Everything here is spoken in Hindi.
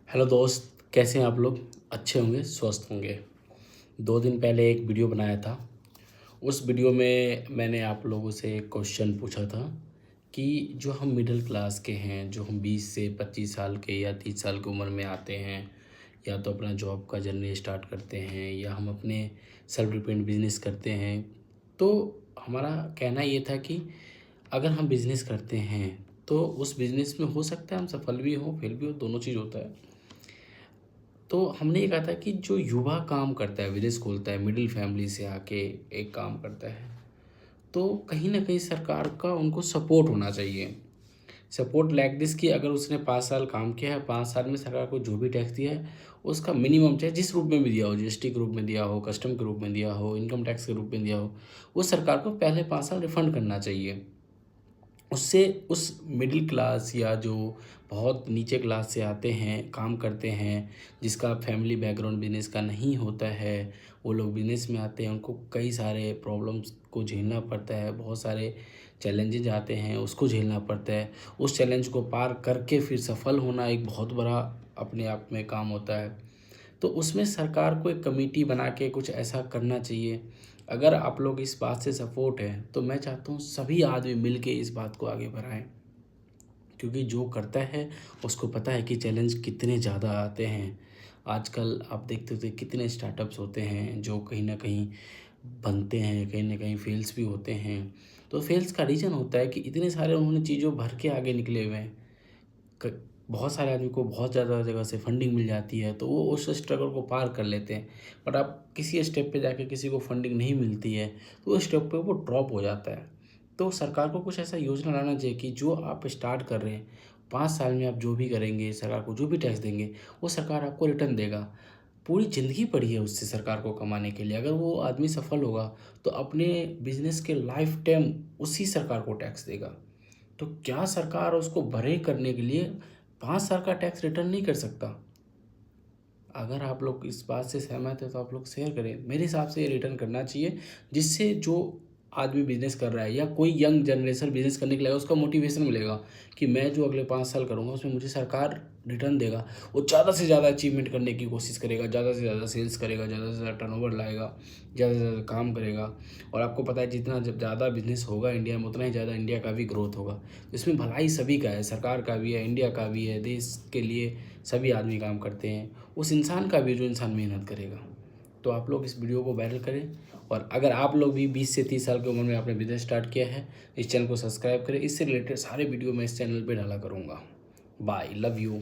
हेलो दोस्त, कैसे हैं आप लोग? अच्छे होंगे, स्वस्थ होंगे। 2 दिन पहले एक वीडियो बनाया था। उस वीडियो में मैंने आप लोगों से एक क्वेश्चन पूछा था कि जो हम मिडिल क्लास के हैं, जो हम 20 से 25 साल के या 30 साल की उम्र में आते हैं, या तो अपना जॉब का जर्नी स्टार्ट करते हैं या हम अपने सेल्फ डिपेंड बिजनेस करते हैं, तो हमारा कहना ये था कि अगर हम बिज़नेस करते हैं तो उस बिज़नेस में हो सकता है हम सफल भी हों, फेल भी हो, दोनों चीज़ होता है। तो हमने ये कहा था कि जो युवा काम करता है, बिज़नेस खोलता है, मिडिल फैमिली से आके एक काम करता है, तो कहीं न कहीं सरकार का उनको सपोर्ट होना चाहिए। सपोर्ट लाइक दिस कि अगर उसने 5 साल काम किया है, 5 साल में सरकार को जो भी टैक्स दिया है, उसका मिनिमम चाहे जिस रूप में भी दिया हो, जीएसटी के रूप में दिया हो, कस्टम के रूप में दिया हो, इनकम टैक्स के रूप में दिया हो, वो सरकार को पहले 5 साल रिफंड करना चाहिए। उससे उस मिडिल क्लास या जो बहुत नीचे क्लास से आते हैं, काम करते हैं, जिसका फैमिली बैकग्राउंड बिज़नेस का नहीं होता है, वो लोग बिज़नेस में आते हैं, उनको कई सारे प्रॉब्लम्स को झेलना पड़ता है, बहुत सारे चैलेंजेज़ आते हैं, उसको झेलना पड़ता है। उस चैलेंज को पार करके फिर सफल होना एक बहुत बड़ा अपने आप में काम होता है। तो उसमें सरकार को एक कमेटी बना के कुछ ऐसा करना चाहिए। अगर आप लोग इस बात से सपोर्ट है तो मैं चाहता हूँ सभी आदमी मिल के इस बात को आगे बढ़ाएँ, क्योंकि जो करता है उसको पता है कि चैलेंज कितने ज़्यादा आते हैं। आजकल आप देखते होते कितने स्टार्टअप्स होते हैं जो कहीं न कहीं बनते हैं, कहीं न कहीं फेल्स भी होते हैं। तो फेल्स का रीज़न होता है कि इतने सारे उन्होंने चीज़ों भर के आगे निकले हुए हैं। क बहुत सारे आदमी को बहुत ज़्यादा जगह से फंडिंग मिल जाती है, तो वो उस स्ट्रगल को पार कर लेते हैं। बट आप किसी स्टेप पे जाके किसी को फंडिंग नहीं मिलती है, तो उस स्टेप पे वो ड्रॉप हो जाता है। तो सरकार को कुछ ऐसा योजना लाना चाहिए कि जो आप स्टार्ट कर रहे हैं, 5 साल में आप जो भी करेंगे, सरकार को जो भी टैक्स देंगे, वो सरकार आपको रिटर्न देगा। पूरी ज़िंदगी पड़ी है उससे सरकार को कमाने के लिए। अगर वो आदमी सफल होगा, तो अपने बिज़नेस के लाइफ़ टाइम उसी सरकार को टैक्स देगा। तो क्या सरकार उसको बड़े करने के लिए 5 साल का टैक्स रिटर्न नहीं कर सकता? अगर आप लोग इस बात से सहमत हैं तो आप लोग शेयर करें। मेरे हिसाब से ये रिटर्न करना चाहिए, जिससे जो आदमी बिज़नेस कर रहा है या कोई यंग जनरेशन बिज़नेस करने के लिए उसको मोटिवेशन मिलेगा कि मैं जो अगले 5 साल करूँगा उसमें मुझे सरकार रिटर्न देगा। वो ज़्यादा से ज़्यादा अचीवमेंट करने की कोशिश करेगा, ज़्यादा से ज़्यादा सेल्स करेगा, ज़्यादा से ज़्यादा टर्नओवर लाएगा, ज़्यादा से ज़्यादा काम करेगा। और आपको पता है जितना जब ज़्यादा बिज़नेस होगा इंडिया में, उतना ही ज़्यादा इंडिया का भी ग्रोथ होगा। इसमें भलाई सभी का है, सरकार का भी है, इंडिया का भी है, देश के लिए सभी आदमी काम करते हैं। उस इंसान का भी जो इंसान मेहनत करेगा। तो आप लोग इस वीडियो को वायरल करें, और अगर आप लोग भी 20 से 30 साल की उम्र में आपने बिज़नेस स्टार्ट किया है, इस चैनल को सब्सक्राइब करें। इससे रिलेटेड सारे वीडियो मैं इस चैनल पे डाला करूँगा। Bye, love you.